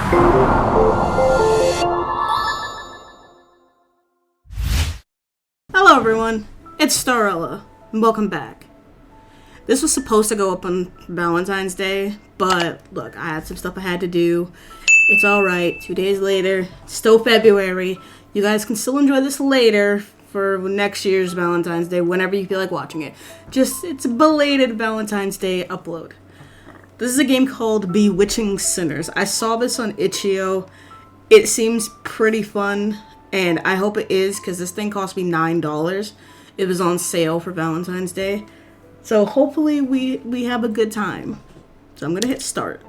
Hello everyone, it's Starella, and welcome back. This was supposed to go up on Valentine's Day, but look, I had some stuff I had to do. It's alright, 2 days later, still February. You guys can still enjoy this later for next year's Valentine's Day, whenever you feel like watching it. It's a belated Valentine's Day upload. This is a game called Bewitching Sinners. I saw this on Itch.io. It seems pretty fun, and I hope it is, because this thing cost me $9. It was on sale for Valentine's Day. So hopefully we have a good time. So I'm going to hit start.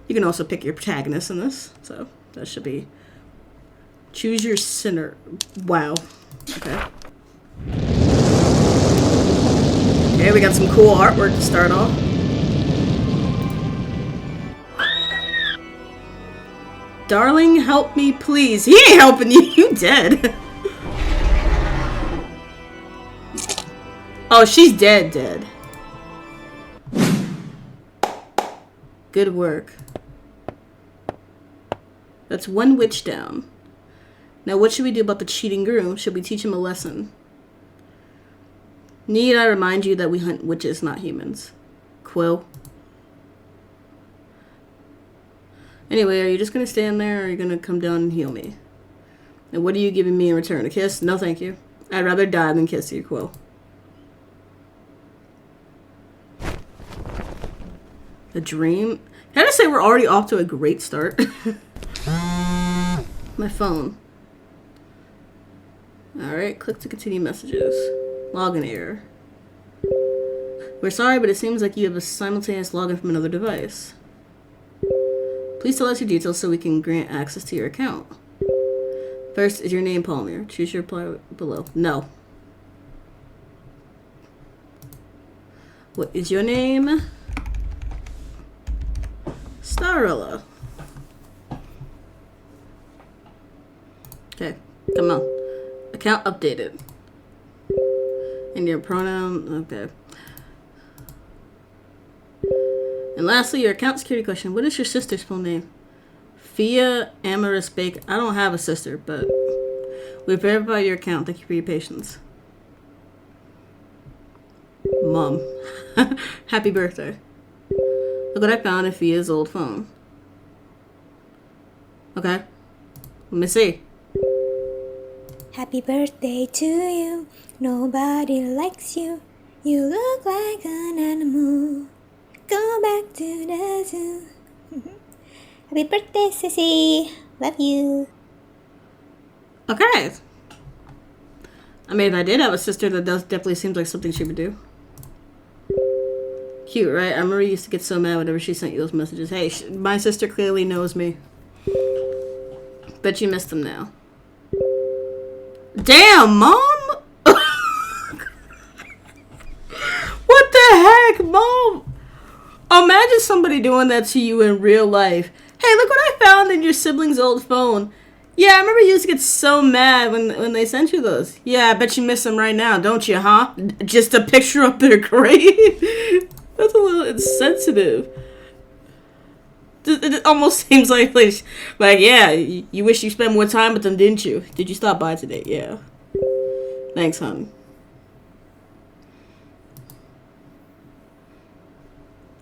You can also pick your protagonist in this. So that should be... Choose your sinner. Wow. Okay. Okay, we got some cool artwork to start off. Darling, help me, please. He ain't helping you. You dead. Oh, she's dead. Good work. That's one witch down. Now, what should we do about the cheating groom? Should we teach him a lesson? Need I remind you that we hunt witches, not humans? Quill. Anyway, are you just going to stand there, or are you going to come down and heal me? And what are you giving me in return? A kiss? No, thank you. I'd rather die than kiss you, Quill. A dream? Can I just say we're already off to a great start? My phone. Alright, click to continue messages. Login error. We're sorry, but it seems like you have a simultaneous login from another device. Please tell us your details so we can grant access to your account. First, is your name Palmer? Choose your reply below. No. What is your name? Starella. Okay, come on. Account updated. And your pronoun, okay. And lastly, your account security question. What is your sister's full name? Fia Amorous Bake. I don't have a sister, but we've verified your account. Thank you for your patience. Mom. Happy birthday. Look what I found in Fia's old phone. Okay. Let me see. Happy birthday to you. Nobody likes you. You look like an animal. Go back to the zoo. Happy birthday, Sissy. Love you. Okay. I mean, if I did have a sister, that definitely seems like something she would do. Cute, right? I remember you used to get so mad whenever she sent you those messages. Hey, my sister clearly knows me. Bet you missed them now. Damn, Mom! What the heck, Mom? Imagine somebody doing that to you in real life. Hey, look what I found in your sibling's old phone. Yeah, I remember you used to get so mad when they sent you those. Yeah, I bet you miss them right now, don't you, huh? Just a picture of their grave? That's a little insensitive. It almost seems like yeah, you wish you spent more time with them, didn't you? Did you stop by today? Yeah. Thanks, hon.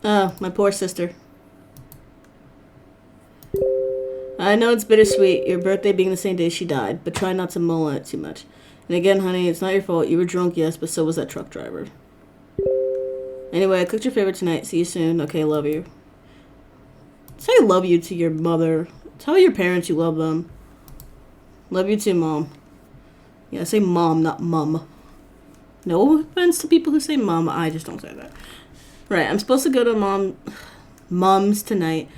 Oh, my poor sister. I know it's bittersweet, your birthday being the same day she died, but try not to mull on it too much. And again, honey, it's not your fault. You were drunk, yes, but so was that truck driver. Anyway, I cooked your favorite tonight. See you soon. Okay, love you. Say love you to your mother. Tell your parents you love them. Love you too, Mom. Yeah, say mom, not mum. No offense to people who say mom. I just don't say that. Right, I'm supposed to go to Mom's tonight.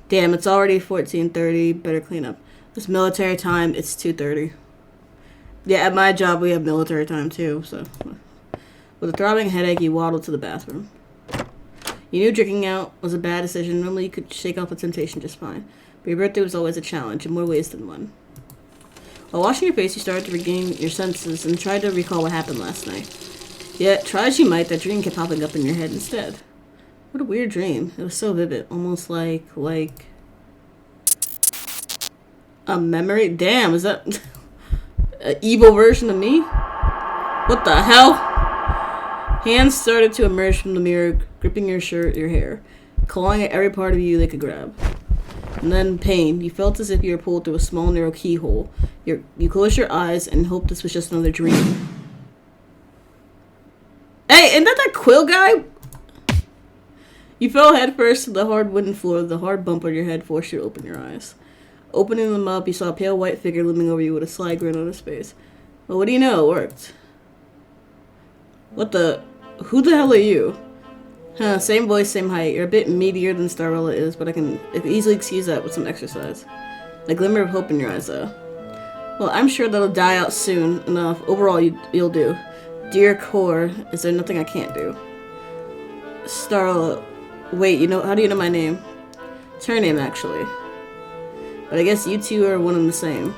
Damn, it's already 14:30. Better clean up. It's military time. It's 2:30. Yeah, at my job, we have military time, too, so... With a throbbing headache, you waddled to the bathroom. You knew drinking out was a bad decision. Normally, you could shake off the temptation just fine. But your birthday was always a challenge, in more ways than one. While washing your face, you started to regain your senses and tried to recall what happened last night. Yet, try as you might, that dream kept popping up in your head instead. What a weird dream. It was so vivid. Almost like a memory. Damn, is that an evil version of me? What the hell? Hands started to emerge from the mirror, gripping your shirt, your hair, clawing at every part of you they could grab. And then pain. You felt as if you were pulled through a small, narrow keyhole. You closed your eyes and hoped this was just another dream. Hey, isn't that Quill guy? You fell headfirst to the hard wooden floor. The hard bump on your head forced you to open your eyes. Opening them up, you saw a pale white figure looming over you with a sly grin on his face. Well, what do you know? It worked. What the... Who the hell are you? Huh, same voice, same height. You're a bit meatier than Starella is, but I can easily excuse that with some exercise. A glimmer of hope in your eyes, though. Well, I'm sure that'll die out soon enough. Overall, you'll do. Dear core, is there nothing I can't do? Starella... Wait, how do you know my name? It's her name, actually. But I guess you two are one and the same.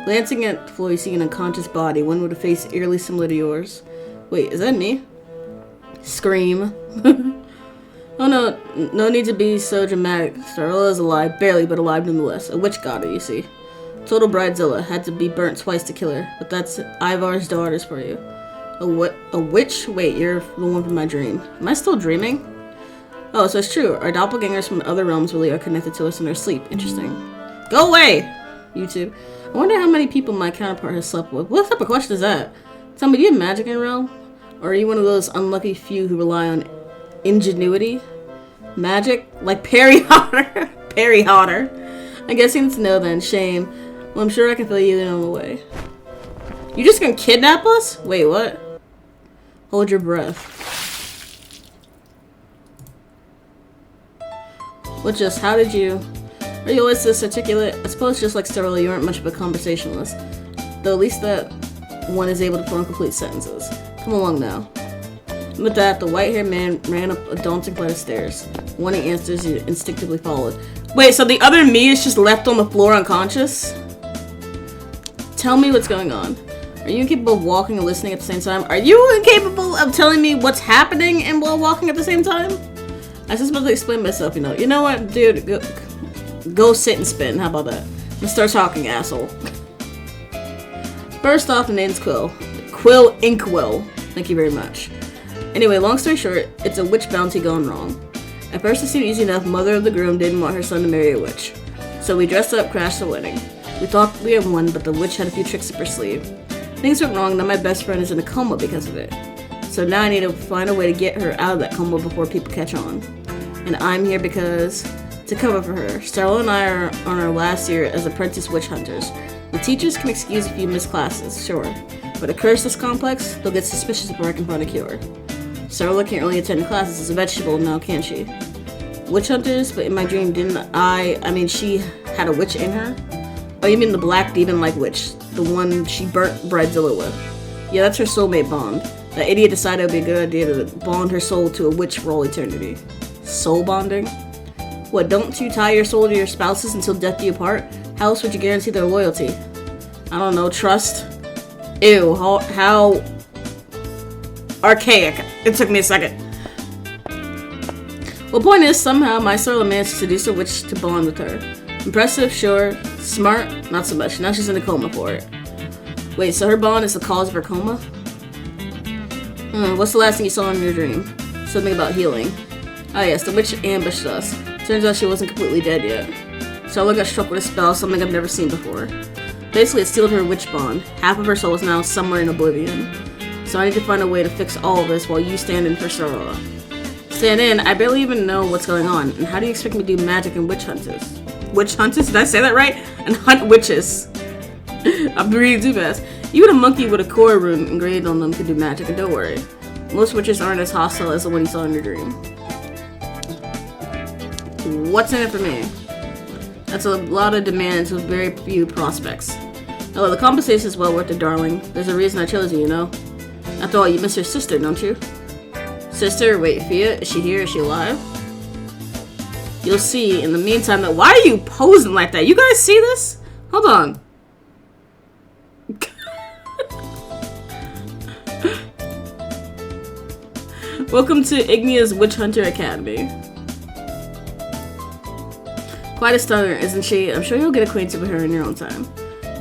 Glancing at the floor, you see an unconscious body, one with a face eerily similar to yours. Wait, is that me? Scream. Oh no, no need to be so dramatic. Starella is alive, barely, but alive nonetheless. A witch got her, you see. Total bridezilla, had to be burnt twice to kill her. But that's Ivar's daughters for you. A witch? Wait, you're the one from my dream. Am I still dreaming? Oh, so it's true. Our doppelgangers from other realms really are connected to us in our sleep. Interesting. Go away! YouTube. I wonder how many people my counterpart has slept with. What type of question is that? Tell me, do you have magic in realm? Or are you one of those unlucky few who rely on ingenuity? Magic? Like Perry Hotter? Perry Hotter. I'm guessing it's no then. Shame. Well, I'm sure I can fill you in on the way. You just gonna kidnap us? Wait, what? Hold your breath. What just, how did you... Are you always this articulate? I suppose just like Starella, you aren't much of a conversationalist. Though at least that one is able to form complete sentences. Come along now. With that, the white-haired man ran up a daunting flight of stairs. Wanting answers, you instinctively followed. Wait, so the other me is just left on the floor unconscious? Tell me what's going on. Are you incapable of walking and listening at the same time? Are you incapable of telling me what's happening and while walking at the same time? I was just about to explain myself, You know what, dude? Go sit and spin. How about that? Let's start talking, asshole. First off, the name's Quill. Quill Inkwell. Thank you very much. Anyway, long story short, it's a witch bounty gone wrong. At first it seemed easy enough. Mother of the groom didn't want her son to marry a witch. So we dressed up, crashed the wedding. We thought we had won, but the witch had a few tricks up her sleeve. Things went wrong, now my best friend is in a coma because of it. So now I need to find a way to get her out of that coma before people catch on. And I'm here because... to cover for her. Starella and I are on our last year as apprentice witch hunters. The teachers can excuse if you miss classes, sure. But a curse this complex, they'll get suspicious before I can find a cure. Starella can't really attend classes as a vegetable now, can she? Witch hunters, but in my dream she had a witch in her? Oh, you mean the black demon-like witch? The one she burnt Bridezilla with? Yeah, that's her soulmate bond. That idiot decided it would be a good idea to bond her soul to a witch for all eternity. Soul bonding? What, don't you tie your soul to your spouses until death do you part? How else would you guarantee their loyalty? I don't know, trust? Ew, how archaic. It took me a second. Well, point is, somehow my Starella managed to seduce a witch to bond with her. Impressive, sure. Smart, not so much. Now she's in a coma for it. Wait, so her bond is the cause of her coma? What's the last thing you saw in your dream? Something about healing. Ah yes, the witch ambushed us. Turns out she wasn't completely dead yet. Starella got struck with a spell, something I've never seen before. Basically, it sealed her witch bond. Half of her soul is now somewhere in oblivion. So I need to find a way to fix all of this while you stand in for Starella. Stand in? I barely even know what's going on. And how do you expect me to do magic and witch hunters? Witch hunters? Did I say that right? And hunt witches. I'm reading too fast. Even a monkey with a core rune engraved on them can do magic, and don't worry. Most witches aren't as hostile as the one you saw in your dream. What's in it for me? That's a lot of demands with very few prospects. Oh, the compensation is well worth it, darling. There's a reason I chose you, you know? After all, you miss your sister, don't you? Sister? Wait, Fia? Is she here? Is she alive? You'll see in the meantime that... Why are you posing like that? You guys see this? Hold on. Welcome to Ignia's Witch Hunter Academy. Quite a stunner, isn't she? I'm sure you'll get acquainted with her in your own time.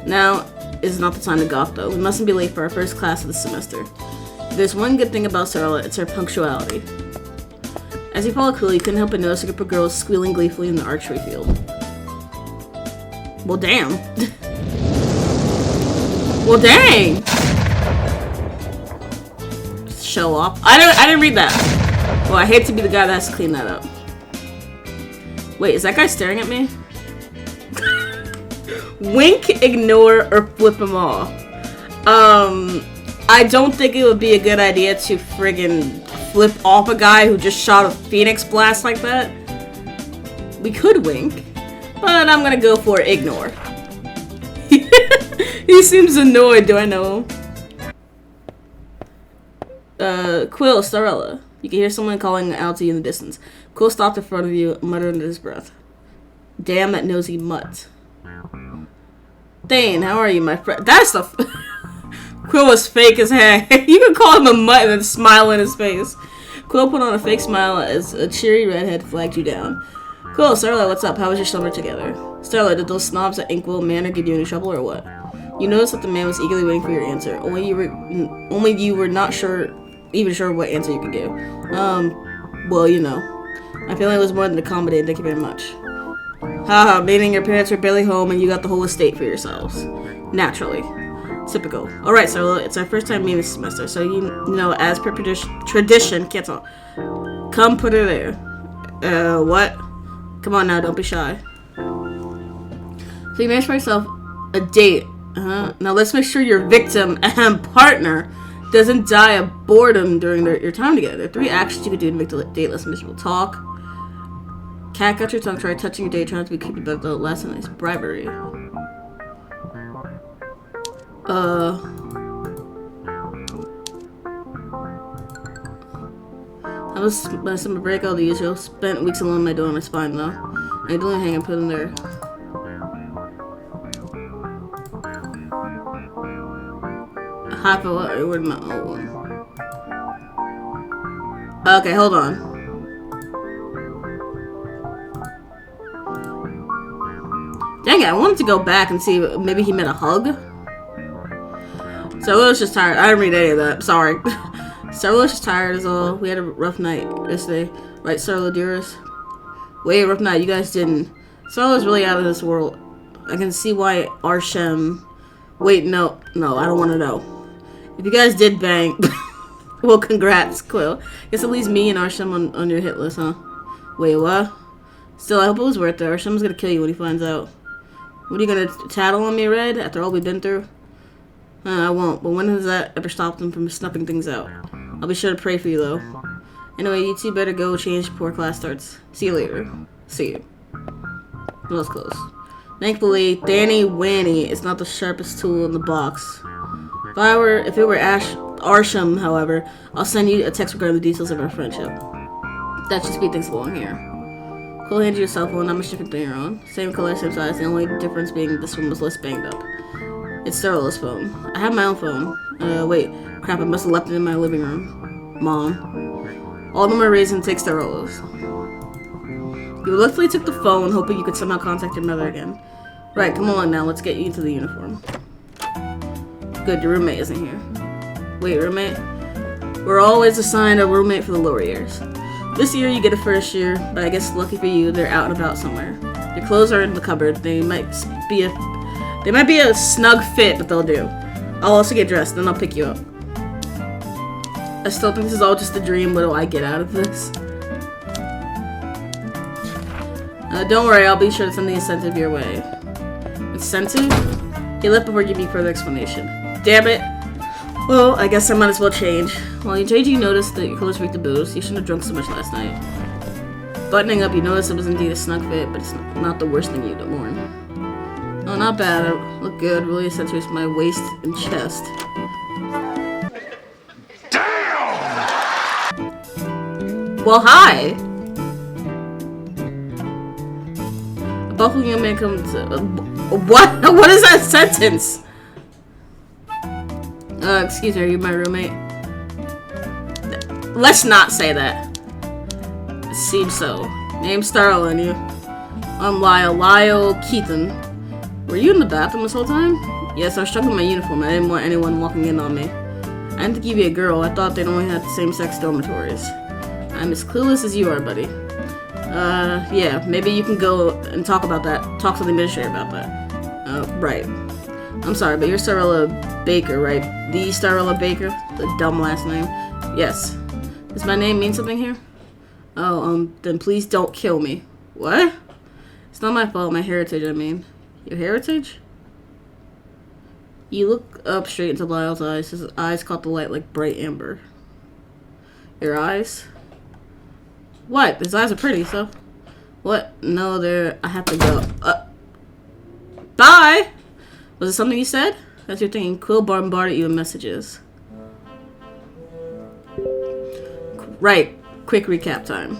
Now is not the time to gawk, though. We mustn't be late for our first class of the semester. If there's one good thing about Sarla, it's her punctuality. As you follow Quill, you couldn't help but notice a group of girls squealing gleefully in the archery field. Well, damn. Well, dang. Show off. I didn't read that. Well, I hate to be the guy that has to clean that up. Wait, is that guy staring at me? Wink, ignore, or flip them off. I don't think it would be a good idea to friggin' flip off a guy who just shot a phoenix blast like that. We could wink, but I'm gonna go for ignore. He seems annoyed. Do I know him? Quill, Starella. You can hear someone calling out to you in the distance. Quill stopped in front of you, muttering under his breath. Damn that nosy mutt. Thane, how are you, my friend? That's the... Quill was fake as heck. You can call him a mutt and then smile in his face. Quill put on a fake smile as a cheery redhead flagged you down. Quill, Starla, what's up? How was your summer together? Starla, did those snobs at Inkwell Manor give you any trouble or what? You noticed that the man was eagerly waiting for your answer. Only you were not even sure what answer you could give. Well, you know. My feeling was more than accommodated, thank you very much. Haha, meaning your parents were barely home and you got the whole estate for yourselves. Naturally. Typical. Alright, Starla, it's our first time meeting this semester, so you know, as per tradition, can't talk. Come put her there. What? Come on now, don't be shy. So you managed for yourself a date. Now let's make sure your victim and partner doesn't die of boredom during your time together. There are 3 actions you could do to make the date less miserable. Talk. Cat got your tongue, try touching your date, trying to be creepy, but the last one is bribery. I was my summer break, all the usual. Spent weeks alone in my dorm, it's fine though. I don't hang and put in there. Half of what? Where'd my old one? Okay, hold on. Dang it, I wanted to go back and see maybe he meant a hug. So I was just tired. I didn't read any of that. Sorry. Sarla was just tired as all. We had a rough night yesterday. Right, Sarla, dearest? Wait, rough night. You guys didn't. Sarla was really out of this world. I can see why Arshem... Wait, no, I don't want to know. If you guys did bang... well, congrats, Quill. Guess it leaves me and Arshem on your hit list, huh? Wait, what? Still, I hope it was worth it. Arshem's gonna kill you when he finds out. What are you gonna tattle on me, Red? After all we've been through? I won't, but when has that ever stopped him from snuffing things out? I'll be sure to pray for you, though. Anyway, you two better go change before class starts. See you later. See you. That was close. Thankfully, Danny Wanny is not the sharpest tool in the box. If it were Arsham, however, I'll send you a text regarding the details of our friendship. That should speed things along here. Quill hands you a cell phone, not much different than your own. Same color, same size, the only difference being this one was less banged up. It's Starla's phone. I have my own phone. Wait. Crap, I must have left it in my living room. Mom. All the more reason to take Starla's. You reluctantly took the phone, hoping you could somehow contact your mother again. Right, come on now, let's get you into the uniform. Good, your roommate isn't here. Wait, roommate? We're always assigned a roommate for the lower years. This year you get a first year, but I guess lucky for you, they're out and about somewhere. Your clothes are in the cupboard. They might be a snug fit, but they'll do. I'll also get dressed, then I'll pick you up. I still think this is all just a dream. What do I get out of this? Don't worry, I'll be sure to send the incentive your way. Incentive? He left before giving me further explanation. Damn it! Well, I guess I might as well change. While you change, you notice that your clothes reek the booze. You shouldn't have drunk so much last night. Buttoning up, you notice it was indeed a snug fit, but it's not the worst thing you'd worn. Oh, not bad. I look good. Really accentuates my waist and chest. Damn! Well, hi! A buffalo young man comes... what? What is that sentence? Excuse me, are you my roommate? Let's not say that. It seems so. Name's Starla and you. I'm Lyle Keaton. Were you in the bathroom this whole time? Yes, I was struggling with my uniform. I didn't want anyone walking in on me. I didn't think you'd be a girl. I thought they'd only have the same-sex dormitories. I'm as clueless as you are, buddy. Yeah, maybe you can go and talk about that. Talk to the administrator about that. Right. I'm sorry, but you're Starla Baker, right? The Starla Baker? The dumb last name? Yes. Does my name mean something here? Oh, then please don't kill me. What? It's not my fault, my heritage, I mean. Your heritage? You look up straight into Lyle's eyes. His eyes caught the light like bright amber. Your eyes? What? His eyes are pretty, so... What? No, I have to go. Bye! Was it something you said? That's your thinking. Quill bombarded you with messages. Right. Quick recap time.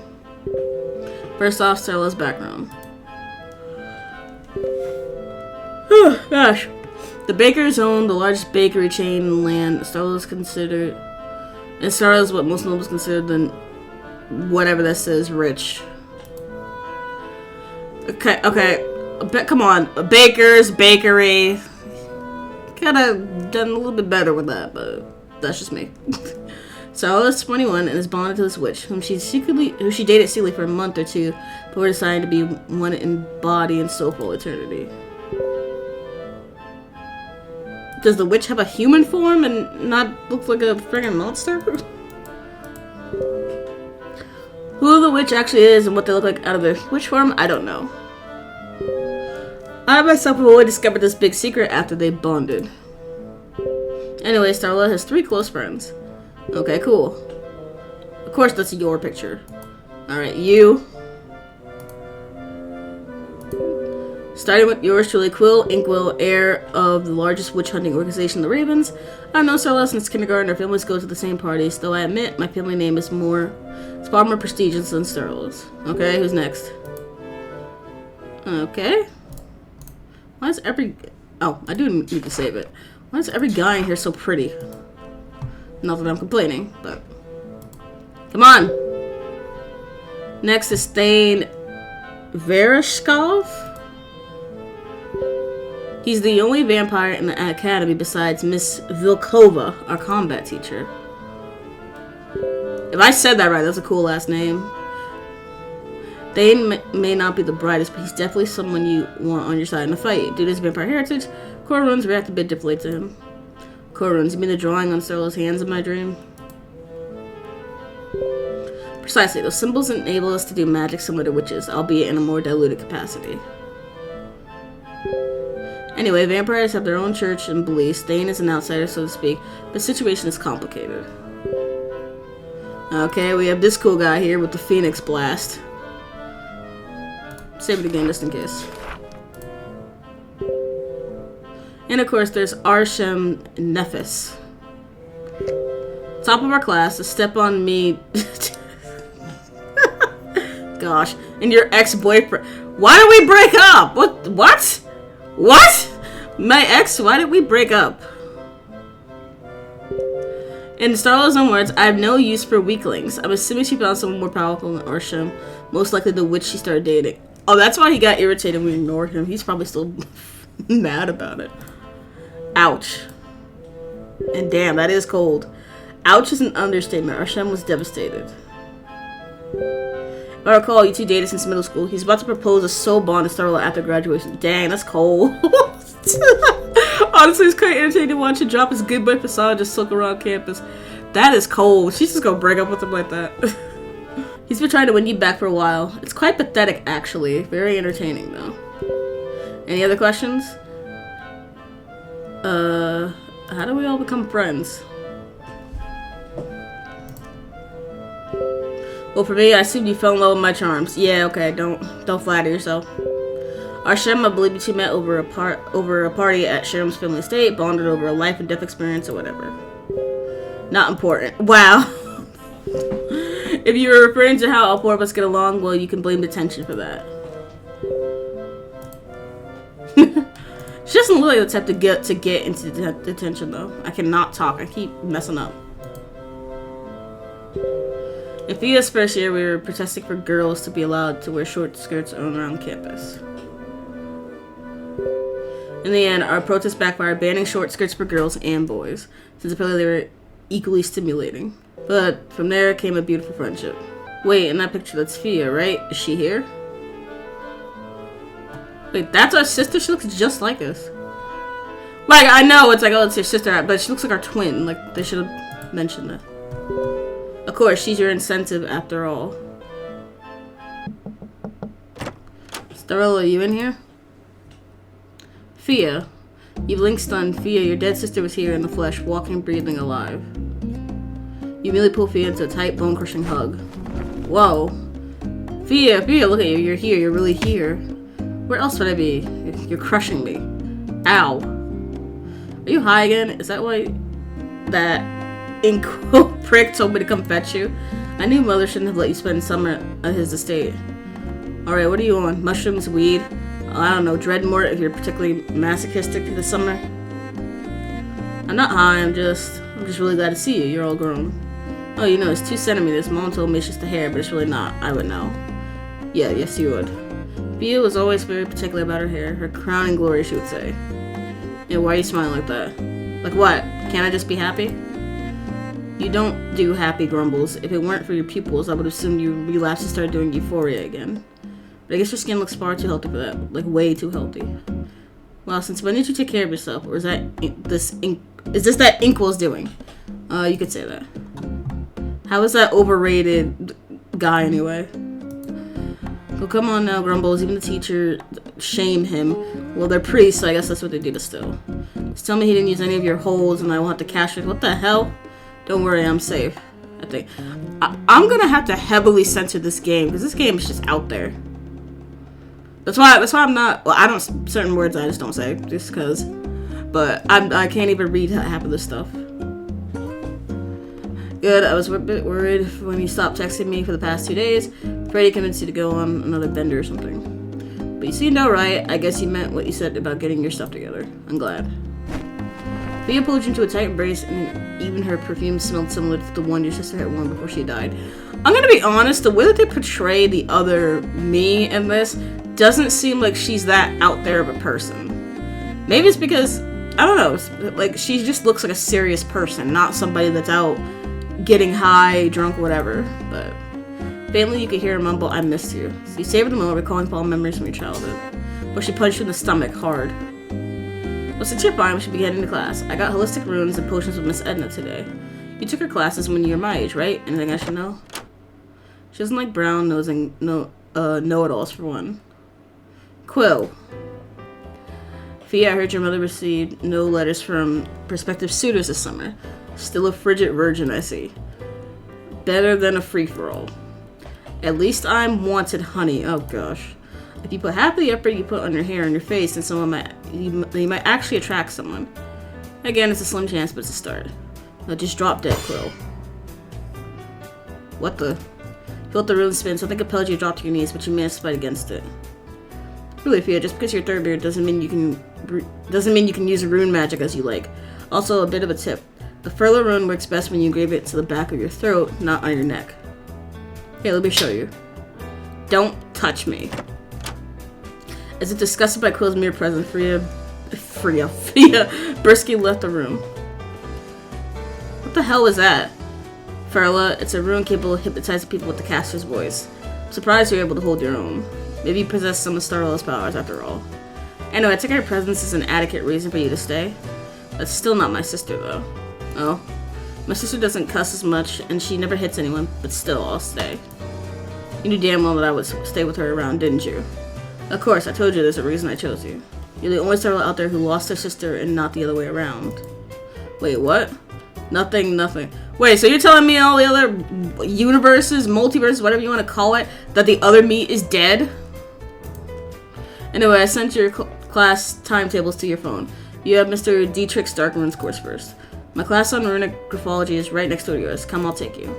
First off, Starla's background. Gosh. The Bakers own the largest bakery chain in the land. Starla is what most nobles consider the whatever this is, rich. Okay. Come on. A baker's bakery. Could have done a little bit better with that, but that's just me. Starla's 21 and is bonded to this witch, who she dated secretly for a month or two before deciding to be one in body and soul for eternity. Does the witch have a human form and not look like a friggin' monster? Who the witch actually is and what they look like out of their witch form, I don't know. I myself have only discovered this big secret after they bonded. Anyway, Starla has 3 close friends. Okay, cool. Of course, that's your picture. Alright, you. Starting with yours truly, Quill Inkwell, heir of the largest witch hunting organization, the Ravens. I've known Starla since kindergarten. Our families go to the same parties, though I admit my family name is far more prestigious than Starla's. Okay, who's next? Okay. Why is I do need to save it. Why is every guy in here so pretty? Not that I'm complaining, but... Come on! Next is Thane Vereshkov. He's the only vampire in the academy besides Miss Vilkova, our combat teacher. If I said that right, that's a cool last name. Thane may not be the brightest, but he's definitely someone you want on your side in a fight. Due to his vampire heritage, core runes react a bit differently to him. Core runes, you mean the drawing on Starla's hands in my dream? Precisely, those symbols enable us to do magic similar to witches, albeit in a more diluted capacity. Anyway, vampires have their own church and beliefs. Thane is an outsider, so to speak, but the situation is complicated. Okay, we have this cool guy here with the Phoenix Blast. Save it again just in case. And of course, there's Arshem Nephis. Top of our class, a step on me. Gosh, and your ex-boyfriend. Why did we break up? What? What? My ex? Why did we break up? In Starla's own words, I have no use for weaklings. I'm assuming she found someone more powerful than Arshem, most likely the witch she started dating. Oh, that's why he got irritated when we ignored him. He's probably still mad about it. Ouch. And damn, that is cold. Ouch is an understatement. Arshem was devastated. If I recall, you two dated since middle school. He's about to propose a soul bond to Starla after graduation. Dang, that's cold. Honestly, it's quite irritating to watch him drop his good boy facade and just sulk around campus. That is cold. She's just gonna break up with him like that. He's been trying to win you back for a while. It's quite pathetic, actually. Very entertaining, though. Any other questions? How do we all become friends? Well, for me, I assume you fell in love with my charms. Yeah, okay, don't flatter yourself. Arshem, I believe you two met over a party at Sherm's family estate, bonded over a life and death experience or whatever. Not important. Wow. If you were referring to how all 4 of us get along, well, you can blame the tension for that. She doesn't look like the type to get into detention, though. I cannot talk. I keep messing up. In Fia's first year, we were protesting for girls to be allowed to wear short skirts around campus. In the end, our protest backfired, banning short skirts for girls and boys, since apparently they were equally stimulating. But from there came a beautiful friendship. Wait, in that picture, that's Fia, right? Is she here? Wait, that's our sister? She looks just like us. Like, I know it's like, oh, it's your sister, but she looks like our twin. Like, they should have mentioned that. Of course, she's your incentive after all. Starla, are you in here? Fia. You blink stunned. Fia, your dead sister was here in the flesh, walking, breathing, alive. You immediately pull Fia into a tight, bone-crushing hug. Whoa. Fia, look at you. You're here. You're really here. Where else would I be? You're crushing me. Ow. Are you high again? Is that why that Inko prick told me to come fetch you? I knew Mother shouldn't have let you spend summer at his estate. Alright, what are you on? Mushrooms, weed? I don't know, Dreadmort if you're particularly masochistic this summer. I'm not high, I'm just really glad to see you. You're all grown. Oh, you know, it's 2 centimeters. Mom told me it's just a hair, but it's really not. I would know. Yeah, yes you would. Fia was always very particular about her hair. Her crowning glory, she would say. Yeah, why are you smiling like that? Like what? Can't I just be happy? You don't do happy grumbles. If it weren't for your pupils, I would assume you relapsed and started doing euphoria again. But I guess your skin looks far too healthy for that. Like, way too healthy. Well, since when did you take care of yourself? Or is this that Inkwell's doing? You could say that. How is that overrated guy anyway? Well, come on now, Grumbles. Even the teacher shamed him. Well, they're priests, so I guess that's what they do to still. Just tell me he didn't use any of your holds and I will have to cash it. What the hell? Don't worry, I'm safe. I think. I'm gonna have to heavily censor this game, because this game is just out there. That's why I'm not, well, I don't, certain words I just don't say, just because. But I can't even read half of this stuff. Good, I was a bit worried when you stopped texting me for the past 2 days. Freddie convinced you to go on another bender or something. But you seemed alright. I guess you meant what you said about getting your stuff together. I'm glad. Fia pulled you into a tight embrace, and even her perfume smelled similar to the one your sister had worn before she died. I'm gonna be honest, the way that they portray the other me in this doesn't seem like she's that out there of a person. Maybe it's because, I don't know, like, she just looks like a serious person, not somebody that's out getting high, drunk, whatever. But faintly you could hear her mumble, I missed you. So you savored the moment, recalling fond memories from your childhood. But she punched you in the stomach hard. Well, since you're fine, we should be getting to class. I got holistic runes and potions with Miss Edna today. You took her classes when you were my age, right? Anything I should know? She doesn't like brown-nosing know-it-alls for one. Quill. Fia, I heard your mother received no letters from prospective suitors this summer. Still a frigid virgin, I see. Better than a free-for-all. At least I'm wanted, honey. Oh, gosh. If you put half the effort you put on your hair and your face, then you might actually attract someone. Again, it's a slim chance, but it's a start. Now just drop dead, Quill. What the? You felt the rune spin, something compelled you to drop to your knees, but you managed to fight against it. Really, Fia, just because you're third beard doesn't mean you can use rune magic as you like. Also, a bit of a tip. The Furlough rune works best when you engrave it to the back of your throat, not on your neck. Here, let me show you. Don't touch me. As if disgusted by Quill's mere presence, Fia briskly left the room. What the hell was that? Farla, it's a rune capable of hypnotizing people with the caster's voice. I'm surprised you're able to hold your own. Maybe you possess some of Starla's powers after all. Anyway, I take her presence as an adequate reason for you to stay. That's still not my sister, though. Oh? My sister doesn't cuss as much, and she never hits anyone, but still, I'll stay. You knew damn well that I would stay with her around, didn't you? Of course, I told you there's a reason I chose you. You're the only Starla out there who lost her sister and not the other way around. Wait, what? Nothing. Wait, so you're telling me all the other universes, multiverses, whatever you want to call it, that the other me is dead? Anyway, I sent your class timetables to your phone. You have Mr. Dietrich's Dark Runes course first. My class on runic graphology is right next door to yours. Come, I'll take you.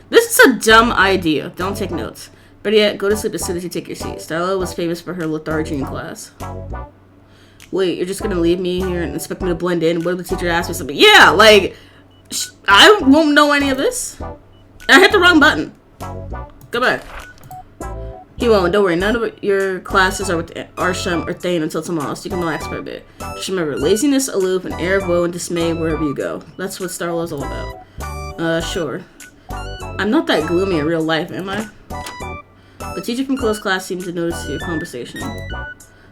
This is a dumb idea. Don't take notes. Better yet, go to sleep as soon as you take your seat. Starla was famous for her lethargy in class. Wait, you're just gonna leave me here and expect me to blend in? What if the teacher asks me something? Yeah, like, I won't know any of this. I hit the wrong button. Go back. He won't. Don't worry. None of your classes are with Arsham or Thane until tomorrow, so you can relax for a bit. Just remember, laziness, aloof, an air of woe and dismay wherever you go. That's what Starlow's all about. Sure. I'm not that gloomy in real life, am I? The teacher from close class seemed to notice your conversation.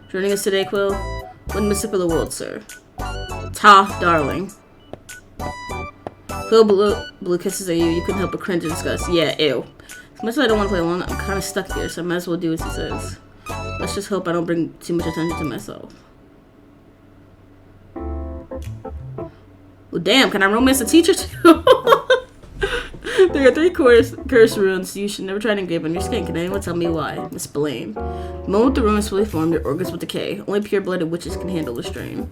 Joining us today, Quill? Wouldn't miss it for the world, sir. Ta, darling. Quill blue kisses at you. You couldn't help but cringe and disgust. Yeah, ew. As much as I don't want to play along, I'm kind of stuck here, so I might as well do as he says. Let's just hope I don't bring too much attention to myself. Well, damn, can I romance a teacher too? There are 3 curse runes you should never try to engrave on your skin. Can anyone tell me why? Miss Blaine. The moment the rune is fully formed, your organs will decay. Only pure-blooded witches can handle the strain.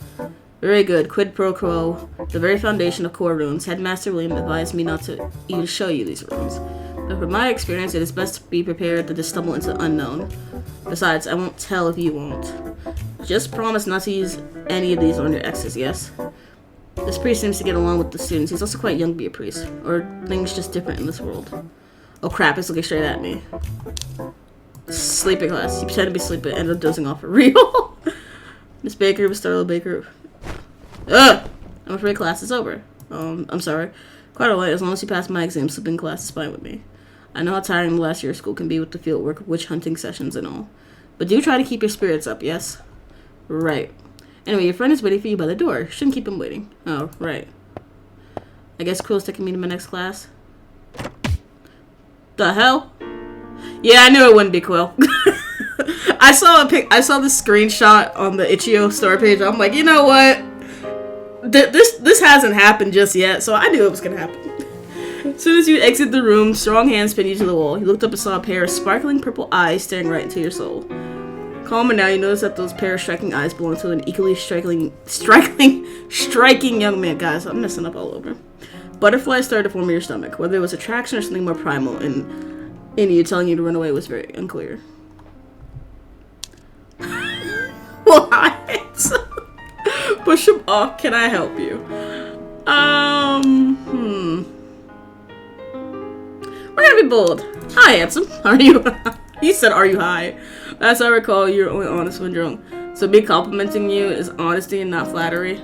Very good. Quid pro quo. The very foundation of core runes. Headmaster William advised me not to even show you these runes. But from my experience, it is best to be prepared to just stumble into the unknown. Besides, I won't tell if you won't. Just promise not to use any of these on your exes, yes? This priest seems to get along with the students. He's also quite young to be a priest. Or things just different in this world. Oh crap, he's looking straight at me. Sleeping class. You pretend to be sleeping and end up dozing off for real. Miss Baker, Miss Starla Baker. Ugh! I'm afraid class is over. I'm sorry. Quite alright, as long as you pass my exam, sleeping class is fine with me. I know how tiring the last year of school can be with the field work, witch hunting sessions and all. But do try to keep your spirits up, yes? Right. Anyway, your friend is waiting for you by the door. Shouldn't keep him waiting. Oh, right. I guess Quill's taking me to my next class. The hell? Yeah, I knew it wouldn't be Quill. I saw the screenshot on the Itch.io store page. I'm like, you know what? This hasn't happened just yet, so I knew it was gonna happen. As soon as you exit the room, strong hands pin you to the wall. You looked up and saw a pair of sparkling purple eyes staring right into your soul. Calmer now, you notice that those pair of striking eyes belong to an equally striking young man. Guys, I'm messing up all over. Butterflies started to form in your stomach. Whether it was attraction or something more primal in you telling you to run away was very unclear. What? Push him off. Can I help you? We're gonna be bold. Hi, handsome. Are you? He said, "Are you high?" As I recall, you're only honest when drunk. So me complimenting you is honesty and not flattery.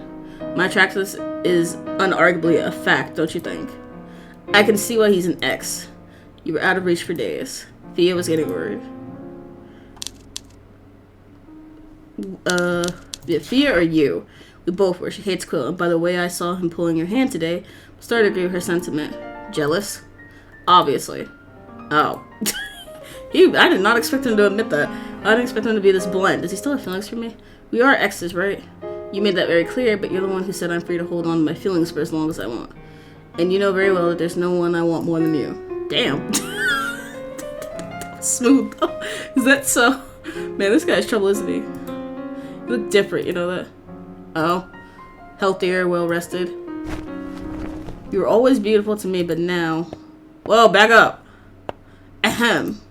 My attractiveness is unarguably a fact, don't you think? I can see why he's an ex. You were out of reach for days. Thea was getting worried. Thea or you? We both were. She hates Quill, and by the way I saw him pulling your hand today, I'm starting to agree with her sentiment. Jealous? Obviously. Oh. I did not expect him to admit that. I didn't expect him to be this blunt. Does he still have feelings for me? We are exes, right? You made that very clear, but you're the one who said I'm free to hold on to my feelings for as long as I want. And you know very well that there's no one I want more than you. Damn. Smooth, though. Is that so? Man, this guy's trouble, isn't he? You look different, you know that? Oh. Healthier, well-rested. You were always beautiful to me, but now... Whoa, back up. Ahem.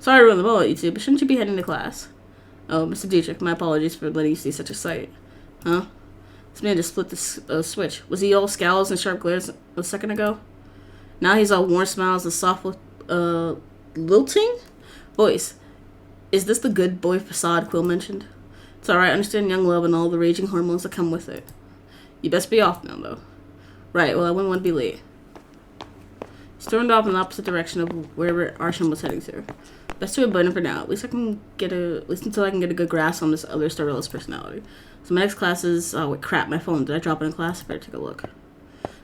Sorry to ruin the bullet, you two, but shouldn't you be heading to class? Oh, Mr. Dietrich, my apologies for letting you see such a sight. Huh? This man just flipped the switch. Was he all scowls and sharp glares a second ago? Now he's all warm smiles and soft, lilting voice. Is this the good boy facade Quill mentioned? It's alright, I understand young love and all the raging hormones that come with it. You best be off now, though. Right, well, I wouldn't want to be late. He stormed off in the opposite direction of wherever Arsham was heading to. Best to abandon for now. At least until I can get a good grasp on this other Starrella's personality. So my next class is... Oh, wait, crap, my phone. Did I drop it in class? I better take a look.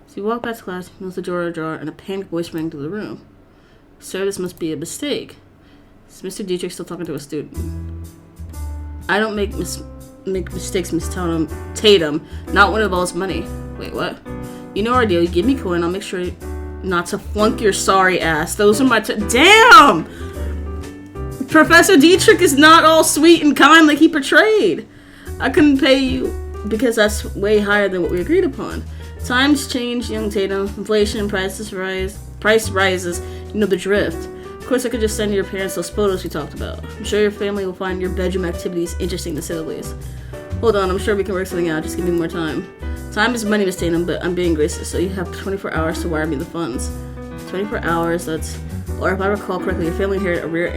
So you walk back to class, you notice the drawer ajar, and a panicked voice rang through the room. Sir, this must be a mistake. Is Mr. Dietrich still talking to a student? I don't make mistakes, Miss Tatum. Not when it involves money. Wait, what? You know our deal. You give me coin, I'll make sure not to flunk your sorry ass. Those are my... Damn! Professor Dietrich is not all sweet and kind like he portrayed. I couldn't pay you because that's way higher than what we agreed upon. Times change, young Tatum. Inflation, price rises. You know the drift. Of course, I could just send your parents those photos we talked about. I'm sure your family will find your bedroom activities interesting to say the least. Hold on, I'm sure we can work something out. Just give me more time. Time is money, Miss Tatum, but I'm being gracious, so you have 24 hours to wire me the funds. 24 hours, that's... Or if I recall correctly, your family inherited a rare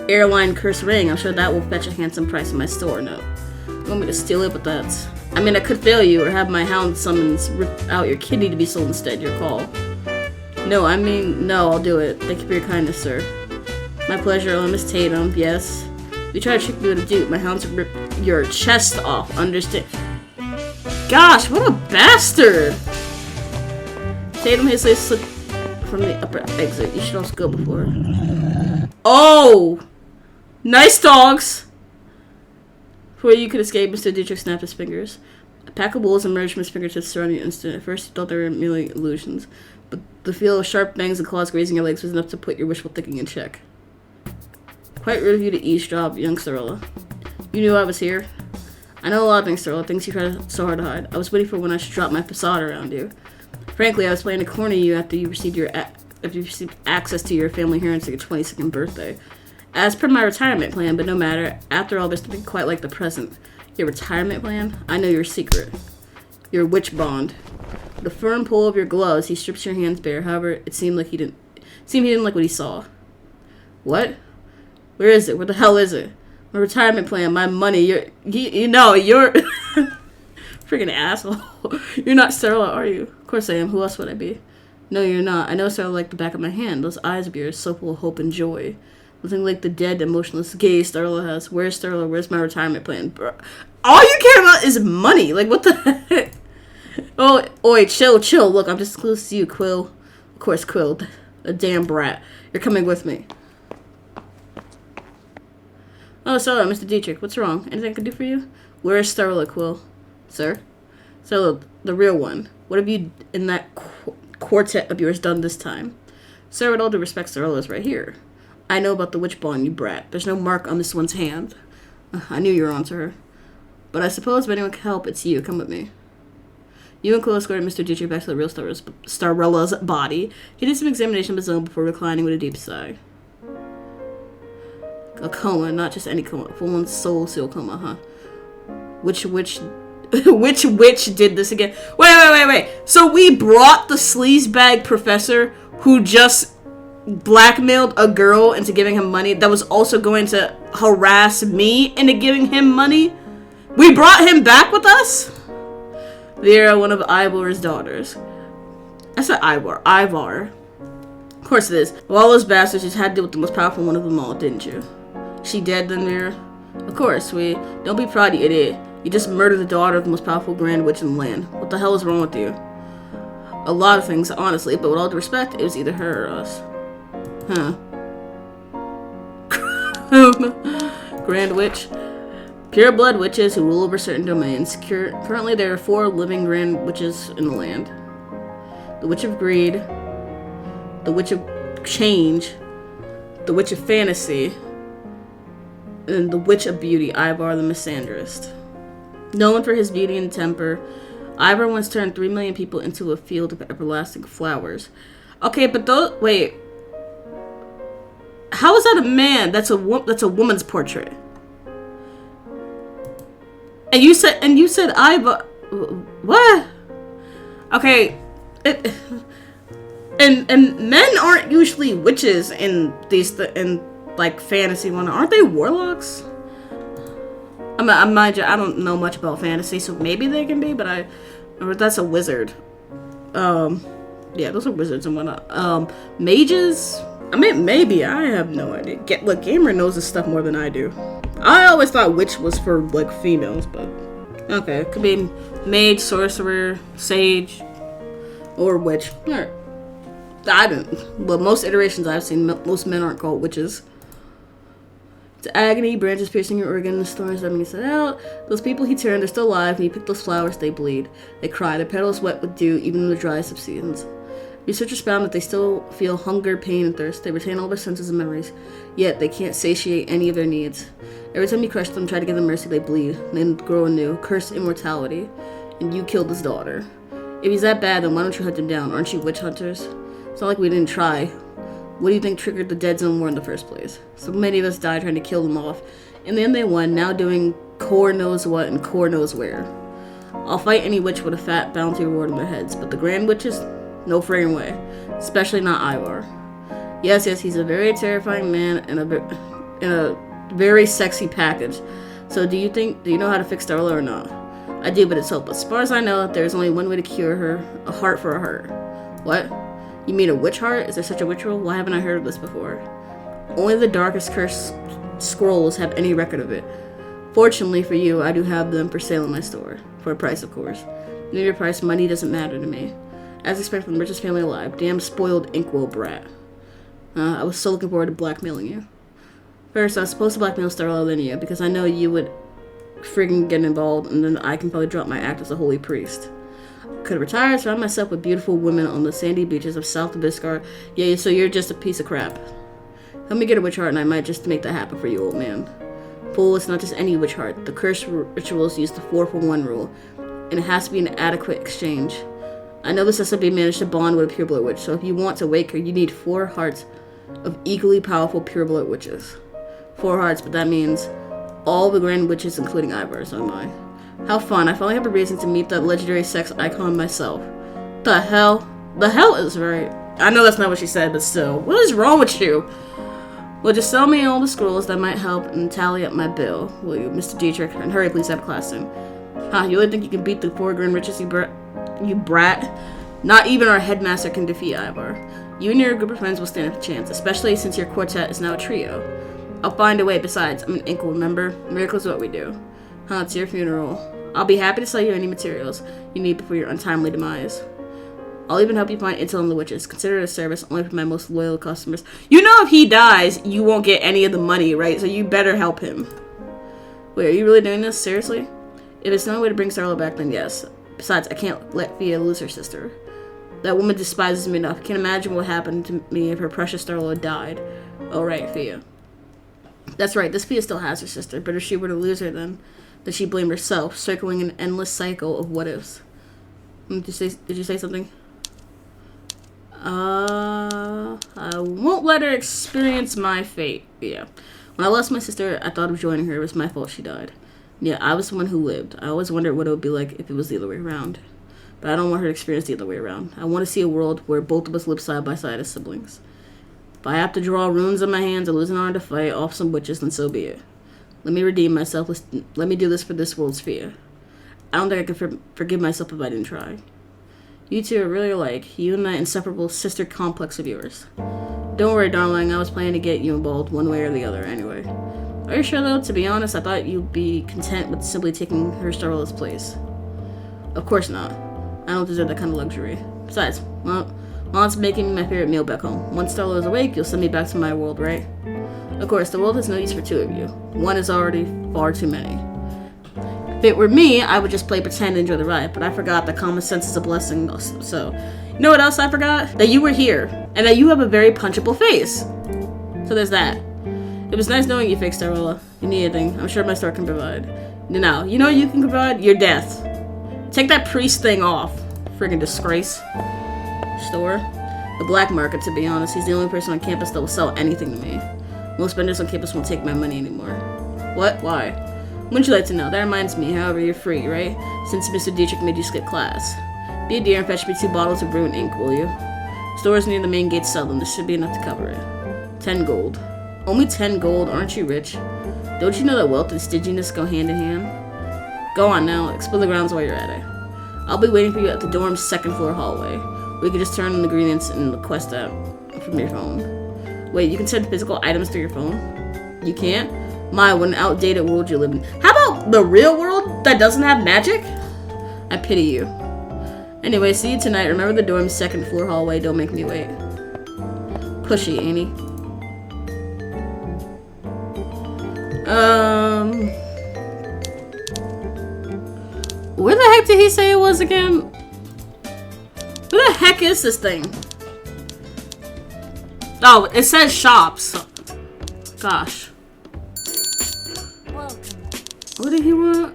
airline curse ring. I'm sure that will fetch a handsome price in my store. No. You want me to steal it, but that's... I mean, I could fail you or have my hound summons rip out your kidney to be sold instead. Your call. No, I mean, no, I'll do it. Thank you for your kindness, sir. My pleasure, Miss Tatum. Yes. You try to trick me with a dupe. My hounds rip your chest off. Understand? Gosh, what a bastard! Tatum hastily slipped from the upper exit. You should also go before. Oh! Nice dogs! Before you could escape, Mr. Dietrich snapped his fingers. A pack of wolves emerged from his fingertips surrounding the instant. At first, you thought they were merely illusions, but the feel of sharp fangs and claws grazing your legs was enough to put your wishful thinking in check. Quite rude of you to eavesdrop, young Sorella. You knew I was here. I know a lot of things, Sorella, things you try so hard to hide. I was waiting for when I should drop my facade around you. Frankly, I was planning to corner you after you received access to your family inheritance on your 22nd birthday. As per my retirement plan, but no matter. After all, there's nothing quite like the present. Your retirement plan? I know your secret. Your witch bond. With a firm pull of your gloves, he strips your hands bare. However, it seemed he didn't like what he saw. What? Where is it? Where the hell is it? My retirement plan, my money. You're freaking asshole. You're not Starla, are you? Of course I am. Who else would I be? No, you're not. I know Starla like the back of my hand. Those eyes of yours, so full of hope and joy. Nothing like the dead, emotionless gaze Starla has. Where's Starla? Where's my retirement plan? Bro. All you care about is money. Like, what the heck? Oh, oi, chill. Look, I'm just close to you, Quill. Of course, Quill. A damn brat. You're coming with me. Oh, Starla, Mr. Dietrich. What's wrong? Anything I can do for you? Where is Starla, Quill? Sir? Starla, the real one. What have you in that quartet of yours done this time? Sir, with all due respect, Starla's right here. I know about the witch bond, you brat. There's no mark on this one's hand. I knew you were onto her. But I suppose if anyone can help, it's you. Come with me. You and Quill escorted Mr. Dietrich back to the real Starella's body. He did some examination of his own before reclining with a deep sigh. A coma, not just any coma. Full-on soul-seal coma, huh? Which witch did this again? Wait. So we brought the sleazebag professor who just blackmailed a girl into giving him money that was also going to harass me into giving him money? We brought him back with us? Vera, one of Ivor's daughters. I said Ivor. Of course it is. Of all those bastards, you had to deal with the most powerful one of them all, didn't you? She dead then, Vera? Of course, don't be proud, you idiot. You just murdered the daughter of the most powerful grand witch in the land. What the hell is wrong with you? A lot of things, honestly, but with all due respect, it was either her or us. Huh. Grand Witch. Pure blood witches who rule over certain domains. Currently, there are 4 living grand witches in the land. The Witch of Greed. The Witch of Change. The Witch of Fantasy. And the Witch of Beauty, Ivar the Misandrist. Known for his beauty and temper, Ivar once turned 3 million people into a field of everlasting flowers. Okay, but those... Wait. How is that a man? That's a woman's portrait. And you said Ivar... What? Okay. And men aren't usually witches in these... like fantasy one, aren't they warlocks? Mind you, I don't know much about fantasy, so maybe they can be, but that's a wizard. Yeah, those are wizards and whatnot. Mages? I mean, maybe, I have no idea. Look, Gamer knows this stuff more than I do. I always thought witch was for, like, females, but... Okay, it could be mage, sorcerer, sage, or witch. Alright. I don't... Well, most iterations I've seen, most men aren't called witches. To agony, branches piercing your organ, the storms letting me set out. Those people he turned are still alive, and he picked those flowers, they bleed. They cry, their petals wet with dew, even in the driest of seasons. Researchers found that they still feel hunger, pain, and thirst. They retain all their senses and memories, yet they can't satiate any of their needs. Every time you crush them, try to give them mercy, they bleed, then grow anew, curse immortality. And you killed his daughter. If he's that bad, then why don't you hunt him down? Aren't you witch hunters? It's not like we didn't try. What do you think triggered the Dead Zone War in the first place? So many of us died trying to kill them off. In the end they won, now doing core knows what and core knows where. I'll fight any witch with a fat bounty reward on their heads, but the grand witches, no friggin' way. Especially not Ivar. Yes, he's a very terrifying man and a very sexy package. So do you know how to fix Darla or not? I do, but it's hopeless. As far as I know, there's only one way to cure her, a heart for a heart. What? You mean a witch heart? Is there such a ritual? Why haven't I heard of this before? Only the darkest cursed scrolls have any record of it. Fortunately for you, I do have them for sale in my store. For a price, of course. Name your price, money doesn't matter to me. As expected from the richest family alive. Damn spoiled inkwell brat. I was so looking forward to blackmailing you. First, I was supposed to blackmail Starla than you, because I know you would friggin' get involved, and then I can probably drop my act as a holy priest. Could retire, surround myself with beautiful women on the sandy beaches of South Biscar. Yeah, so you're just a piece of crap. Help me get a witch heart, and I might just make that happen for you, old man. Fool, it's not just any witch heart. The curse rituals use the 4-for-1 rule, and it has to be an adequate exchange. I know this SOB managed to bond with a pureblood witch, so if you want to wake her, you need 4 hearts of equally powerful pureblood witches. 4 hearts, but that means all the grand witches, including Ivar's, oh my. How fun, I finally have a reason to meet that legendary sex icon myself. The hell? The hell is right. I know that's not what she said, but still. What is wrong with you? Well, just sell me all the scrolls that might help and tally up my bill, will you, Mr. Dietrich? And hurry, please have class soon. Huh, you really think you can beat the 4 grand riches, you brat? Not even our headmaster can defeat Ivar. You and your group of friends will stand a chance, especially since your quartet is now a trio. I'll find a way. Besides, I'm an Inkle, remember? Miracles are what we do. Huh, it's your funeral. I'll be happy to sell you any materials you need before your untimely demise. I'll even help you find intel on the witches. Consider it a service only for my most loyal customers. You know if he dies, you won't get any of the money, right? So you better help him. Wait, are you really doing this? Seriously? If it's the only way to bring Starla back, then yes. Besides, I can't let Fia lose her sister. That woman despises me enough. Can't imagine what happened to me if her precious Starla died. Oh, right, Fia. That's right, this Fia still has her sister, but if she were to lose her, then she'd blame herself, circling an endless cycle of what-ifs. Did you say something? I won't let her experience my fate. Yeah. When I lost my sister, I thought of joining her. It was my fault she died. Yeah, I was the one who lived. I always wondered what it would be like if it was the other way around. But I don't want her to experience the other way around. I want to see a world where both of us live side by side as siblings. If I have to draw runes on my hands or lose an arm to fight off some witches, then so be it. Let me redeem myself. Let me do this for this world's fear. I don't think I could forgive myself if I didn't try. You two are really alike. You and that inseparable sister complex of yours. Don't worry, darling. I was planning to get you involved one way or the other anyway. Are you sure, though? To be honest, I thought you'd be content with simply taking her Starla's place. Of course not. I don't deserve that kind of luxury. Besides, well, Mom's making me my favorite meal back home. Once Starla is awake, you'll send me back to my world, right? Of course, the world has no use for 2 of you. One is already far too many. If it were me, I would just play pretend and enjoy the ride, but I forgot that common sense is a blessing, so... You know what else I forgot? That you were here, and that you have a very punchable face. So there's that. It was nice knowing you, fake Starla. You need anything, I'm sure my store can provide. Now, you know what you can provide? Your death. Take that priest thing off. Friggin' disgrace. Store? The black market, to be honest. He's the only person on campus that will sell anything to me. Most vendors on campus won't take my money anymore. What? Why? Wouldn't you like to know? That reminds me, however, you're free, right? Since Mr. Dietrich made you skip class. Be a dear and fetch me 2 bottles of ruined ink, will you? Stores near the main gate sell them. This should be enough to cover it. 10 gold. Only 10 gold? Aren't you rich? Don't you know that wealth and stinginess go hand in hand? Go on now. Explore the grounds while you're at it. I'll be waiting for you at the dorm's 2nd floor hallway. We can just turn on the ingredients in the quest app from your phone. Wait, you can send physical items through your phone? You can't? My, what an outdated world you live in. How about the real world that doesn't have magic? I pity you. Anyway, see you tonight. Remember the dorm's 2nd floor hallway. Don't make me wait. Pushy, ain't he? Where the heck did he say it was again? Where the heck is this thing? Oh, it says shops. Gosh. What did he want?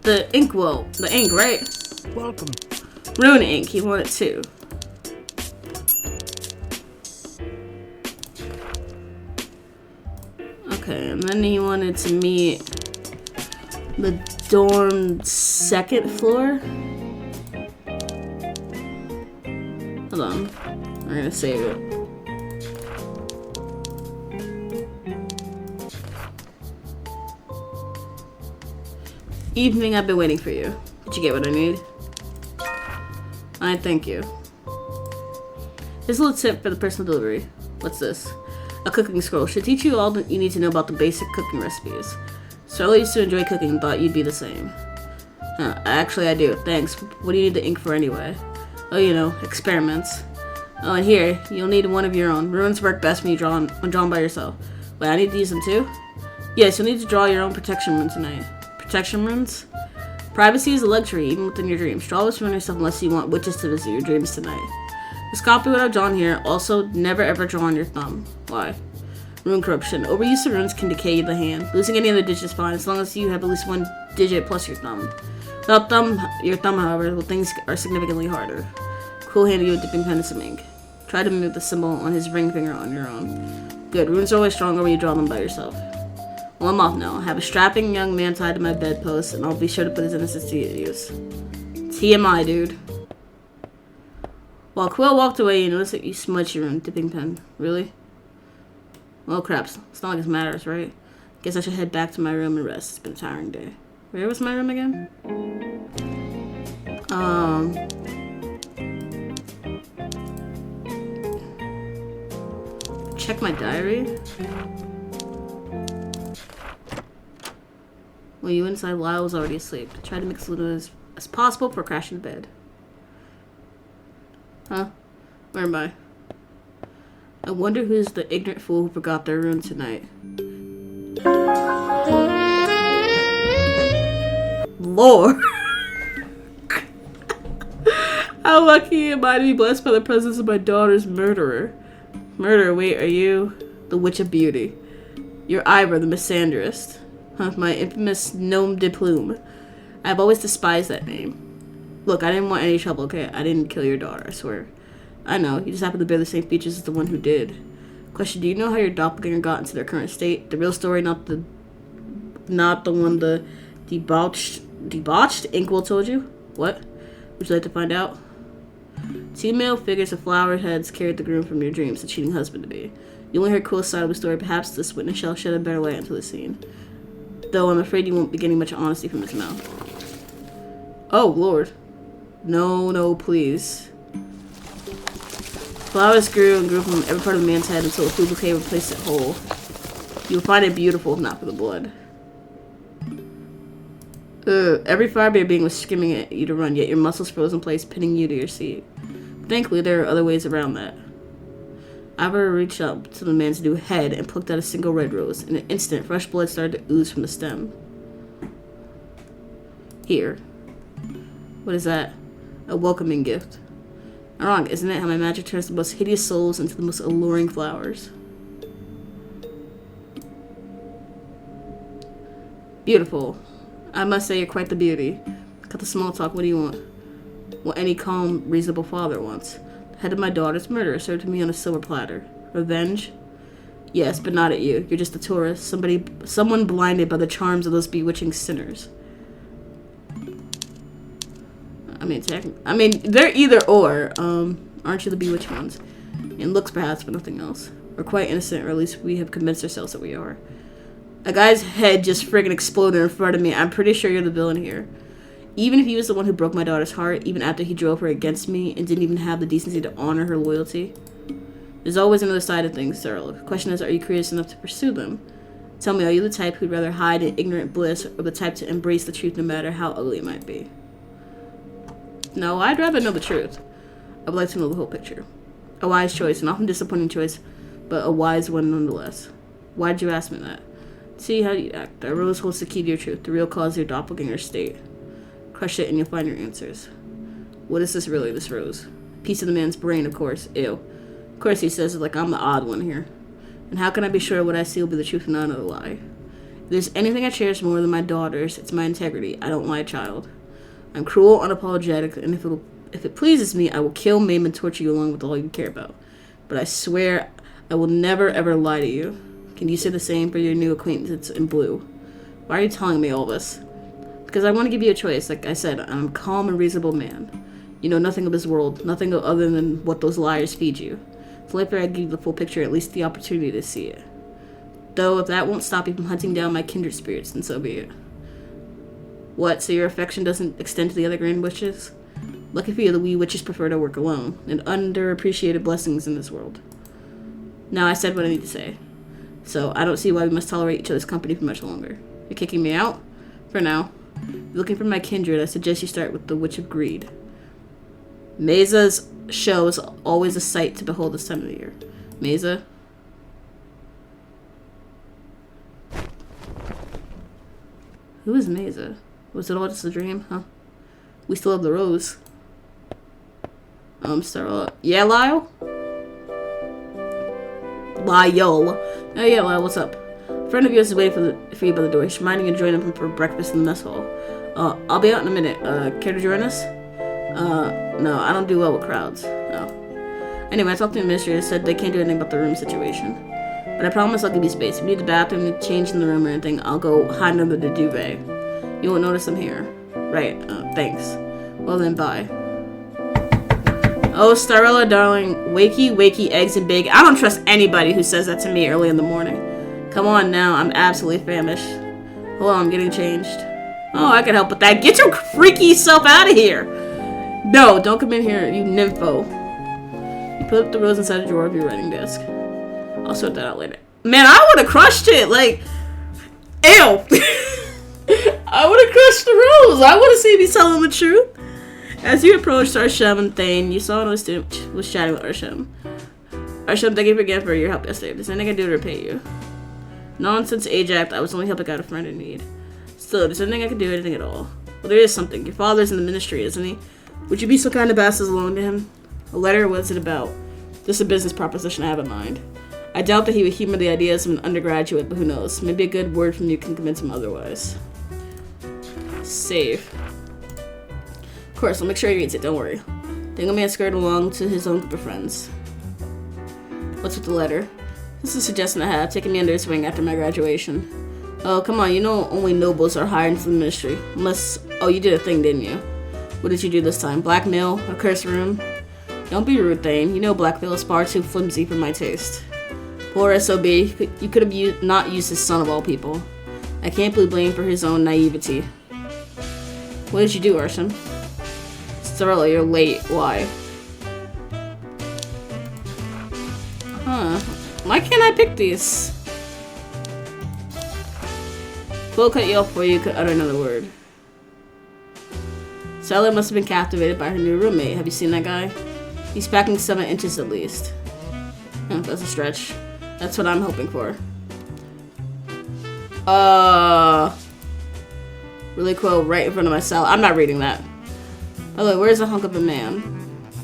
The inkwell. The ink, right? Welcome. Rune ink. He wanted 2. Okay, and then he wanted to meet The dorm second floor? Hold on. I'm gonna save it. Evening, I've been waiting for you. Did you get what I need? I thank you. Here's a little tip for the personal delivery. What's this? A cooking scroll. Should teach you all that you need to know about the basic cooking recipes. Charlotte used to enjoy cooking and thought you'd be the same. Actually, I do. Thanks. What do you need the ink for anyway? Oh, you know, experiments. Oh, and here, you'll need one of your own. Runes work best when drawn by yourself. Wait, I need to use them too? Yes, you'll need to draw your own protection rune tonight. Protection runes? Privacy is a luxury, even within your dreams. Draw what's on yourself unless you want witches to visit your dreams tonight. Just copy what I've drawn here. Also, never ever draw on your thumb. Why? Rune corruption. Overuse of runes can decay the hand. Losing any other digit is fine, as long as you have at least one digit plus your thumb. Without your thumb, however, things are significantly harder. Cool hand you a dipping pen and some ink. Try to mimic the symbol on his ring finger on your own. Good. Runes are always stronger when you draw them by yourself. Well, I'm off now. I have a strapping young man tied to my bedpost, and I'll be sure to put his innocence to use. TMI, dude. While Quill walked away, you noticed that you smudged your own dipping pen. Really? Well, crap. It's not like it matters, right? Guess I should head back to my room and rest. It's been a tiring day. Where was my room again? Check my diary. When you inside, Lyle was already asleep. Tried to make as little as possible before crashing to bed. Huh? Where am I? I wonder who's the ignorant fool who forgot their rune tonight. Lord! How lucky am I to be blessed by the presence of my daughter's murderer? Murderer, wait, are you the Witch of Beauty? You're Ivor, the misandrist. Huh, my infamous Gnome de Plume. I've always despised that name. Look, I didn't want any trouble, okay? I didn't kill your daughter, I swear. I know, you just happen to bear the same features as the one who did. Question, do you know how your doppelganger got into their current state? The real story, not the one the debauched Inkwell told you? What? Would you like to find out? 2 male figures with flowered heads carried the groom from your dreams, the cheating husband-to-be. You only heard Quill's side of the story. Perhaps this witness shall shed a better light into the scene. Though I'm afraid you won't be getting much honesty from his mouth. Oh, Lord. No, please. Flowers grew and grew from every part of the man's head until a food bouquet replaced it whole. You will find it beautiful if not for the blood. Every firebear being was skimming at you to run, yet your muscles froze in place, pinning you to your seat. Thankfully, there are other ways around that. Ivor reached up to the man's new head and plucked out a single red rose. In an instant, fresh blood started to ooze from the stem. Here. What is that? A welcoming gift. Ironic, isn't it, how my magic turns the most hideous souls into the most alluring flowers? Beautiful. I must say you're quite the beauty. Cut the small talk, what do you want? What any calm, reasonable father wants. The head of my daughter's murderer served to me on a silver platter. Revenge? Yes, but not at you. You're just a tourist. Someone blinded by the charms of those bewitching sinners. I mean, they're either or. Aren't you the bewitched ones? In looks, perhaps, but nothing else. We're quite innocent, or at least we have convinced ourselves that we are. A guy's head just friggin' exploded in front of me. I'm pretty sure you're the villain here. Even if he was the one who broke my daughter's heart, even after he drove her against me and didn't even have the decency to honor her loyalty. There's always another side of things, Cyril. The question is, are you curious enough to pursue them? Tell me, are you the type who'd rather hide in ignorant bliss, or the type to embrace the truth no matter how ugly it might be? No, I'd rather know the truth. I would like to know the whole picture. A wise choice, an often disappointing choice, but a wise one nonetheless. Why'd you ask me that? See how you act. That rose holds the key to your truth, the real cause of your doppelganger state. Crush it and you'll find your answers. What is this really, this rose? Piece of the man's brain, of course. Ew. Of course he says it like I'm the odd one here. And how can I be sure what I see will be the truth and not another lie? If there's anything I cherish more than my daughters, it's my integrity. I don't lie, child. I'm cruel, unapologetic, and if it pleases me, I will kill, maim, and torture you along with all you care about. But I swear I will never, ever lie to you. Can you say the same for your new acquaintance in blue? Why are you telling me all this? because I want to give you a choice. Like I said, I'm a calm and reasonable man. You know nothing of this world, nothing other than what those liars feed you. So later I give you the full picture, at least the opportunity to see it. Though if that won't stop you from hunting down my kindred spirits, then so be it. What, so your affection doesn't extend to the other grand witches? Lucky for you, we witches prefer to work alone, and underappreciated blessings in this world. Now I said what I need to say. So I don't see why we must tolerate each other's company for much longer. You're kicking me out? For now. You're looking for my kindred, I suggest you start with the Witch of Greed. Mesa's show is always a sight to behold this time of the year. Mesa? Who is Mesa? Was it all just a dream, huh? We still have the rose. Starla. Yeah, Lyle? Lyle. Oh yeah, Lyle, what's up? A friend of yours is waiting for you by the door. He's reminding you to join him for breakfast in the mess hall. I'll be out in a minute. Care to join us? No, I don't do well with crowds. No. Anyway, I talked to the administrator. Said they can't do anything about the room situation. But I promise I'll give you space. If you need the bathroom to change in the room or anything, I'll go hide under the duvet. You won't notice I'm here. Right, thanks. Well then, bye. Oh, Starella, darling. Wakey, eggs and bacon. I don't trust anybody who says that to me early in the morning. Come on now, I'm absolutely famished. Hold on, I'm getting changed. Oh, I can help with that. Get your freaky self out of here. No, don't come in here, you nympho. You put up the rose inside a drawer of your writing desk. I'll sort that out later. Man, I would have crushed it. Like, ew. I would have crushed the rose. I would have seen me telling the truth. As you approached Arshem and Thane, you saw another student was chatting with Arshem. Arshem, thank you again for your help yesterday. If there's anything I can do to repay you. Nonsense, Ajax. I was only helping out a friend in need. Still, if there's anything I can do, anything at all. Well, there is something. Your father's in the ministry, isn't he? Would you be so kind to pass this along to him? A letter, what's it about? Just a business proposition I have in mind. I doubt that he would humor the ideas of an undergraduate, but who knows? Maybe a good word from you can convince him otherwise. Save. Of course, I'll make sure he reads it, don't worry. Dingle Man scurried along to his own group of friends. What's with the letter? This is a suggestion I have, taking me under his wing after my graduation. Oh, come on, you know only nobles are hired into the ministry. Unless, oh, you did a thing, didn't you? What did you do this time? Blackmail? A curse room? Don't be rude, Thane. You know blackmail is far too flimsy for my taste. Poor SOB, you could have not used his son of all people. I can't be blamed for his own naivety. What did you do, Arshem? Starla, you're late. Why? Huh. Why can't I pick these? We'll cut you off before you could utter another word. Starla must have been captivated by her new roommate. Have you seen that guy? He's packing 7 inches at least. That's a stretch. That's what I'm hoping for. Really cool, right in front of my cell. I'm not reading that. By the way, where's the hunk of a man?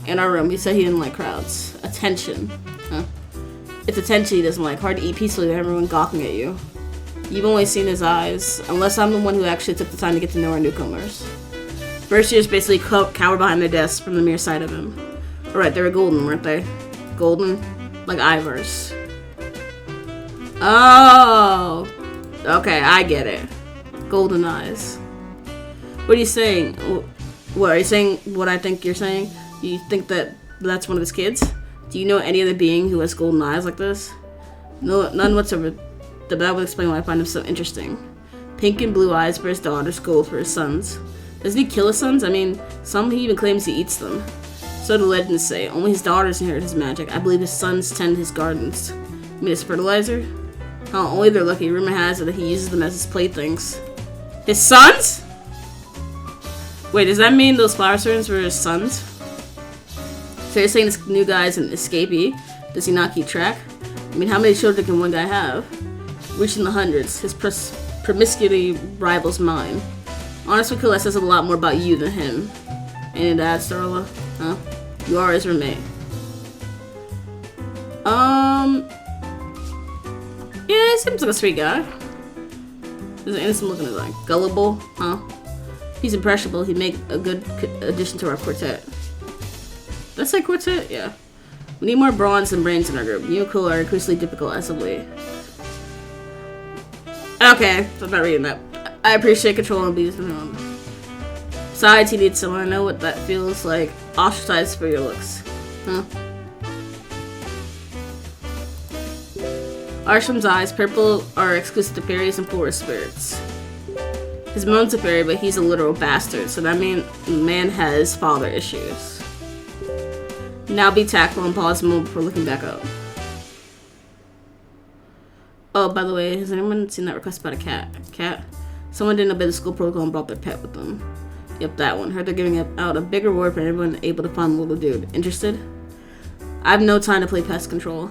In our room. He said he didn't like crowds. Attention. Huh? It's attention he doesn't like. Hard to eat peacefully with everyone gawking at you. You've only seen his eyes, unless I'm the one who actually took the time to get to know our newcomers. First years basically cower behind their desks from the mere sight of him. Alright, they were golden, weren't they? Golden? Like Ivers. Oh! Okay, I get it. Golden eyes. What are you saying? What, are you saying what I think you're saying? You think that that's one of his kids? Do you know any other being who has golden eyes like this? No, none whatsoever. That would explain why I find him so interesting. Pink and blue eyes for his daughters, gold for his sons. Doesn't he kill his sons? I mean, some he even claims he eats them. So the legends say. Only his daughters inherit his magic. I believe his sons tend his gardens. You mean as fertilizer? Oh, only they're lucky. Rumor has it that he uses them as his playthings. His sons? Wait, does that mean those flower servants were his sons? So you're saying this new guy's an escapee? Does he not keep track? I mean, how many children can one guy have? Reaching the hundreds. His promiscuity rivals mine. Honestly, that says a lot more about you than him. Ain't it that, Starla? Huh? You are his roommate. Yeah, he seems like a sweet guy. There's an innocent look in his eye. Gullible, huh? He's impressionable. He'd make a good addition to our quartet. Did I say quartet? Yeah. We need more bronze than brains in our group. You and Cool are increasingly difficult as of late. Okay, I'm not reading that. I appreciate control and being besides, he needs someone. I know what that feels like. Ostracized for your looks. Huh? Arsham's eyes, purple, are exclusive to fairies and forest spirits. His mom's a fairy, but he's a literal bastard, so that man has father issues. Now be tactful and pause a moment before looking back up. Oh, by the way, has anyone seen that request about a cat? Cat? Someone didn't obey the school protocol and brought their pet with them. Yep, that one. Heard they're giving out a big reward for anyone able to find the little dude. Interested? I have no time to play pest control.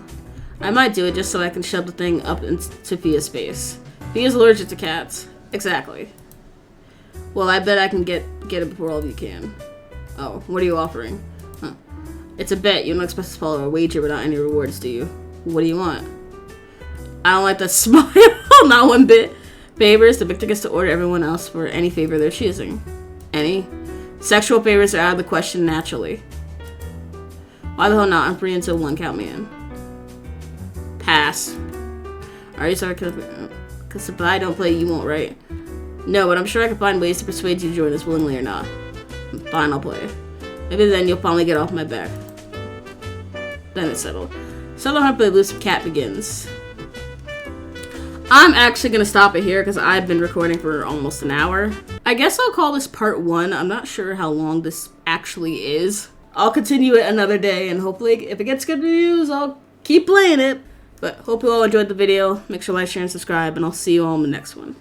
I might do it just so I can shove the thing up into Fia's face. Fia's allergic to cats. Exactly. Well, I bet I can get it before all of you can. Oh, what are you offering? Huh. It's a bet. You don't expect us to follow a wager without any rewards, do you? What do you want? I don't like that smile. Not one bit. Favors. The victor gets to order everyone else for any favor they're choosing. Any? Sexual favors are out of the question naturally. Why the hell not? I'm free until 1. Count me in. Pass. Are you sorry? Because if I don't play, you won't, right? No, but I'm sure I can find ways to persuade you to join us willingly or not. Fine, I'll play. Maybe then you'll finally get off my back. Then it's settled. Settle Hunt by the Elusive Cat begins. I'm actually going to stop it here because I've been recording for almost an hour. I guess I'll call this part 1. I'm not sure how long this actually is. I'll continue it another day, and hopefully if it gets good reviews, I'll keep playing it. But hope you all enjoyed the video. Make sure to like, share, and subscribe, and I'll see you all in the next one.